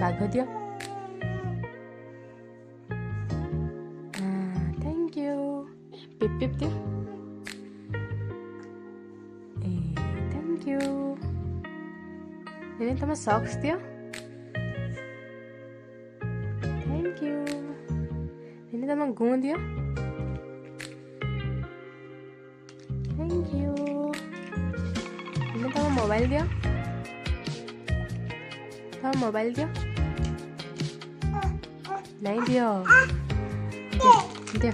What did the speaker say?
ବାଘ ଦିଅ। Thank you. ପିପ୍ ପିପ୍ ଦିଅ। Thank you. ଏନେ ତମ ସକ୍ସ ଦିଅ। Thank you. ଏନେ ତମ ଗୁଁ ଦିଅ। Thank you. ଏନେ ତମ ମୋବାଇଲ ଦିଅ। ତମ ମୋବାଇଲ ଦିଅ। ନାଇଁ ଦିଅ। ଦିଅ।